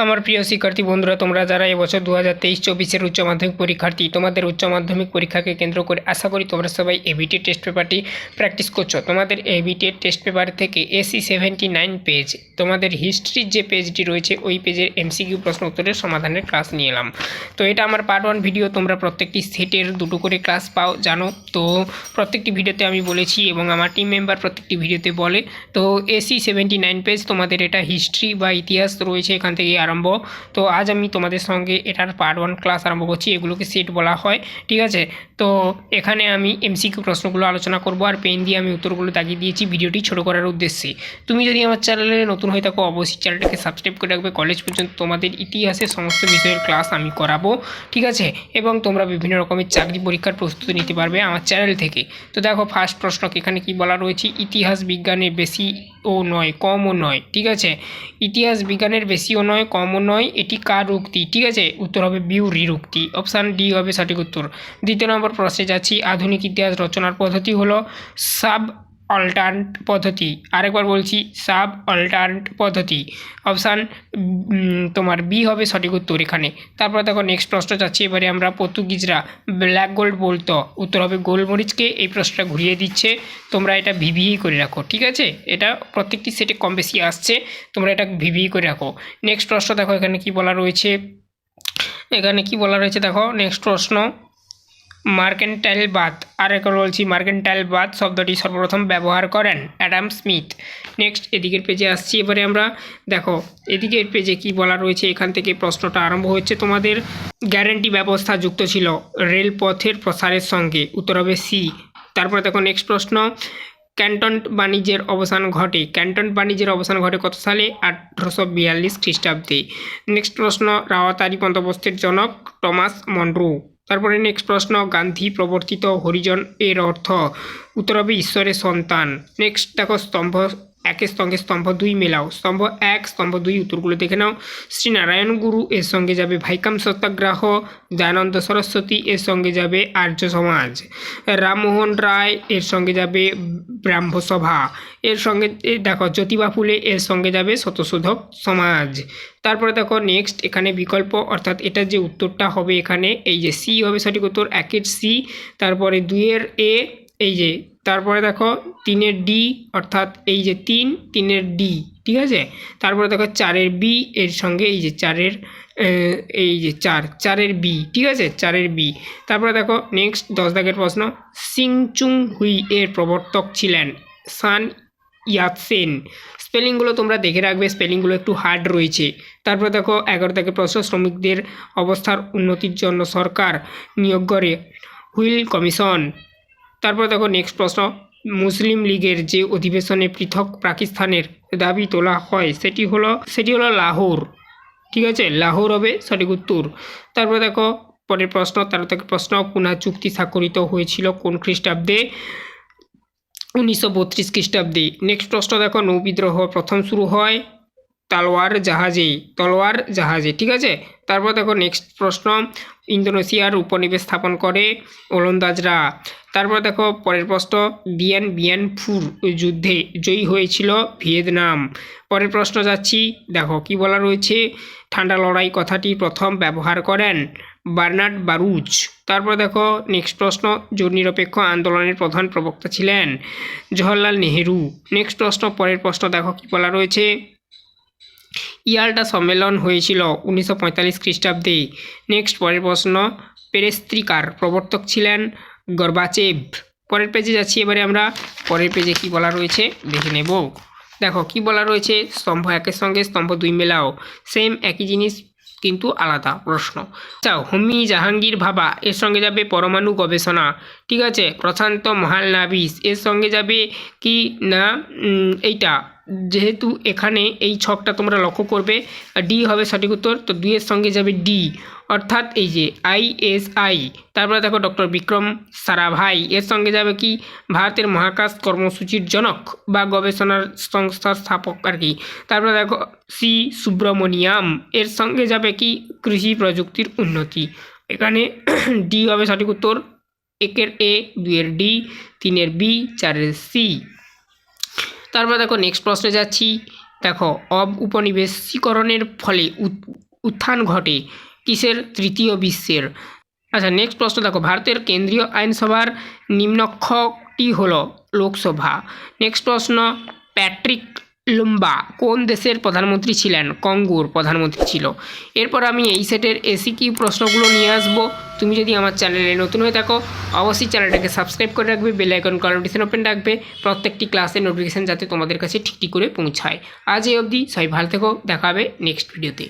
আমার প্রিয় শিক্ষার্থী বন্ধুরা, তোমরা যারা এবছর 2023-24 উচ্চ মাধ্যমিক পরীক্ষার্থী, তোমাদের উচ্চ মাধ্যমিক পরীক্ষাকে কেন্দ্র করে আশা করি তোমরা সবাই এবিটি টেস্ট পেপারটি প্র্যাকটিস করছো। তোমাদের এবিটি টেস্ট পেপার থেকে এসি 79 পেজ, তোমাদের হিস্ট্রির যে পেজটি রয়েছে ওই পেজের এমসিকিউ প্রশ্ন উত্তরের সমাধানের ক্লাস নিয়ে এলাম। তো এটা আমার পার্ট 1 ভিডিও, তোমরা প্রত্যেকটি সেটের দুটো করে ক্লাস পাও জানো। তো প্রত্যেকটি ভিডিওতে আমি বলেছি এবং আমার টিম মেম্বার প্রত্যেকটি ভিডিওতে বলে। তো এসি 79 পেজ, তোমাদের এটা হিস্ট্রি বা ইতিহাস রয়েছে এখান থেকে আরম্ভ। তো আজ আমি তোমাদের সঙ্গে এটার পার্ট 1 ক্লাস আরম্ভ করছি। এগুলোকে সেট বলা হয়, ঠিক আছে। তো এখানে আমি এমসিকিউ প্রশ্নগুলো আলোচনা করব আর পেন দিয়ে আমি উত্তরগুলো দাগিয়ে দিয়েছি ভিডিওটি ছোট করার উদ্দেশ্যে। তুমি যদি আমার চ্যানেলে নতুন হয়ে থাকো অবশ্যই চ্যানেলটাকে সাবস্ক্রাইব করে রাখবে। কলেজ পর্যন্ত তোমাদের ইতিহাসের সমস্ত বিষয়ের ক্লাস আমি করাবো, ঠিক আছে। এবং তোমরা বিভিন্ন রকমের চাকরি পরীক্ষার প্রস্তুতি নিতে পারবে আমার চ্যানেল থেকে। তো দেখো ফার্স্ট প্রশ্ন এখানে কি বলা রয়েছে, ইতিহাস বিজ্ঞানের বেশি ও নয় কমও নয়, ঠিক আছে। ইতিহাস বিজ্ঞানের বেশিও নয় কমও নয়, এটি কার উক্তি, ঠিক আছে। উত্তর হবে বিউরির উক্তি, অপশান ডি হবে সঠিক উত্তর। দ্বিতীয় নম্বর প্রশ্নে যাচ্ছি, আধুনিক ইতিহাস রচনার পদ্ধতি হলো সাব অল্টার্ন পদ্ধতি। আরেকবার বলছি, সাব অল্টার্ন পদ্ধতি। অপশান তোমার বি হবে সঠিক উত্তর এখানে। তারপর দেখো নেক্সট প্রশ্ন যাচ্ছি, এবারে আমরা পর্তুগিজরা ব্ল্যাক গোল্ড বলতো, উত্তর হবে গোলমরিচকে। এই প্রশ্নটা ঘুরিয়ে দিচ্ছে, তোমরা এটা ভিভিই করে রাখো, ঠিক আছে। এটা প্রত্যেকটি সেটে কম বেশি আসছে, তোমরা এটা ভিভিই করে রাখো। নেক্সট প্রশ্ন দেখো এখানে কি বলা রয়েছে, দেখো নেক্সট প্রশ্ন, মার্কেন্টাইল বাথ। আর একবার বলছি, মার্কেন্টাইল বাথ শব্দটি সর্বপ্রথম ব্যবহার করেন অ্যাডাম স্মিথ। নেক্সট এদিকের পেজে আসছি, এবারে আমরা দেখো এদিকের পেজে কি বলা রয়েছে। এখান থেকে প্রশ্নটা আরম্ভ হচ্ছে, তোমাদের গ্যারান্টি ব্যবস্থা যুক্ত ছিল রেলপথের প্রসারের সঙ্গে, উত্তর হবে সি। তারপরে দেখো নেক্সট প্রশ্ন, ক্যান্টন বাণিজ্যের অবসান ঘটে কত সালে? 1842 খ্রিস্টাব্দে। নেক্সট প্রশ্ন, রাওয়াতারি বন্দোবস্তের জনক টমাস মনরো। তারপরে নেক্সট প্রশ্ন, গান্ধী প্রবর্তিত হরিজন এর অর্থ, উত্তর হবে ঈশ্বরের সন্তান। নেক্সট দেখো স্তম্ভ একের সঙ্গে স্তম্ভ 2 মেলাও, স্তম্ভ 1 স্তম্ভ 2 উত্তরগুলো দেখে নাও। শ্রীনারায়ণ গুরু এর সঙ্গে যাবে ভাইকাম সত্যাগ্রহ, দয়ানন্দ সরস্বতী এর সঙ্গে যাবে আর্য সমাজ, রামমোহন রায় এর সঙ্গে যাবে ব্রাহ্মসভা, এর সঙ্গে দেখো জ্যোতিবা ফুলে এর সঙ্গে যাবে শতশোধক সমাজ। তারপরে দেখো নেক্সট এখানে বিকল্প, অর্থাৎ এটা যে উত্তরটা হবে এখানে এই যে সি হবে সঠিক উত্তর, 1-এর সি, তারপরে 2-এর এ, এই যে তারপরে দেখো 3-এর ডি, অর্থাৎ এই যে 3-এর ডি, ঠিক আছে। তারপরে দেখো 4-এর বি এর সঙ্গে এই যে 4-এর এই যে 4-এর বি, ঠিক আছে, 4-এর বি। তারপরে দেখো নেক্সট 10 দাগের প্রশ্ন, সিংচুং হুই এর প্রবর্তক ছিলেন সান ইয়াতসেন। স্পেলিংগুলো তোমরা দেখে রাখবে, স্পেলিংগুলো একটু হার্ড রয়েছে। তারপর দেখো 11 দাগের প্রশ্ন, শ্রমিকদের অবস্থার উন্নতির জন্য সরকার নিয়োগ করে হুইল কমিশন। তারপর দেখো নেক্সট প্রশ্ন, মুসলিম লীগের যে অধিবেশনে পৃথক পাকিস্তানের দাবি তোলা হয় সেটি হলো লাহোর, ঠিক আছে, লাহোর হবে সঠিক উত্তর। তারপর দেখো পরের প্রশ্ন, 13 থেকে প্রশ্ন, পুনা চুক্তি স্বাক্ষরিত হয়েছিল কোন খ্রিস্টাব্দে? 1932 খ্রিস্টাব্দে। নেক্সট প্রশ্ন দেখো, নৌবিদ্রোহ প্রথম শুরু হয় তলোয়ার জাহাজে, ঠিক আছে। তারপর দেখো নেক্সট প্রশ্ন, ইন্দোনেশিয়ার উপনিবেশ স্থাপন করে ওলন্দাজরা। তারপর দেখো পরের প্রশ্ন, বিয়ান ফুর যুদ্ধে জয়ী হয়েছিল ভিয়েতনাম। পরের প্রশ্ন যাচ্ছি, দেখো কি বলা রয়েছে, ঠান্ডা লড়াই কথাটি প্রথম ব্যবহার করেন বার্নার্ড বারুচ। তারপর দেখো নেক্সট প্রশ্ন, জোট নিরপেক্ষ আন্দোলনের প্রধান প্রবক্তা ছিলেন জওহরলাল নেহেরু। নেক্সট প্রশ্ন, পরের প্রশ্ন দেখো কি বলা রয়েছে, ইয়াল্টা সম্মেলন হয়েছিল 1945 খ্রিস্টাব্দে। নেক্সট পরের প্রশ্ন, পেরেস্ত্রিকার প্রবর্তক ছিলেন গর্বাচেভ। পরের পেজে যাচ্ছি, এবারে আমরা পরের পেজে কি বলা রয়েছে দেখে নেব। দেখো কি বলা রয়েছে, স্তম্ভ 1-এর সঙ্গে স্তম্ভ 2 মেলাও, সেম একই জিনিস কিন্তু আলাদা প্রশ্ন। আচ্ছা, হোমি জাহাঙ্গীর ভাবা এর সঙ্গে যাবে পরমাণু গবেষণা, ঠিক আছে। প্রশান্ত মহালনাবিস এর সঙ্গে যাবে কি না এইটা, যেহেতু এখানে এই ছকটা তোমরা লক্ষ্য করবে, ডি হবে সঠিক উত্তর। তো 2-এর সঙ্গে যাবে ডি, অর্থাৎ এই যে ISI। তারপরে দেখো ডক্টর বিক্রম সারাভাই এর সঙ্গে যাবে কি, ভারতের মহাকাশ কর্মসূচির জনক বা গবেষণার সংস্থার স্থাপক আর কি। তারপরে দেখো সি সুব্রমণিয়াম এর সঙ্গে যাবে কি, কৃষি প্রযুক্তির উন্নতি। এখানে ডি হবে সঠিক উত্তর, 1-এর এ, 2-এর ডি, 3-এর বি, 4-এর সি। তারপর দেখো নেক্সট প্রশ্নে যাচ্ছি, দেখো উপনিবেশীকরণের ফলে উত্থান ঘটে কিসের? তৃতীয় বিশ্বের। আচ্ছা নেক্সট প্রশ্ন দেখো, ভারতের কেন্দ্রীয় আইনসভার নিম্নকক্ষটি হলো লোকসভা। নেক্সট প্রশ্ন, প্যাট্রিক লুম্বা কোন দেশের প্রধানমন্ত্রী ছিলেন? কঙ্গোর প্রধানমন্ত্রী ছিল। এরপর আমি এই সেটের এসিকিউ প্রশ্নগুলো নিয়ে আসবো। তুমি যদি আমার চ্যানেলে নতুন হয়ে থাকো অবশ্যই চ্যানেলটাকে সাবস্ক্রাইব করে রাখবে, বেল আইকন নোটিফিকেশন ওপেন রাখবে, প্রত্যেকটি ক্লাসের নোটিফিকেশান যাতে তোমাদের কাছে ঠিকঠাক করে পৌঁছায়। আজ এই অবধি, সবাই ভালো থেকো, দেখা হবে নেক্সট ভিডিওতে।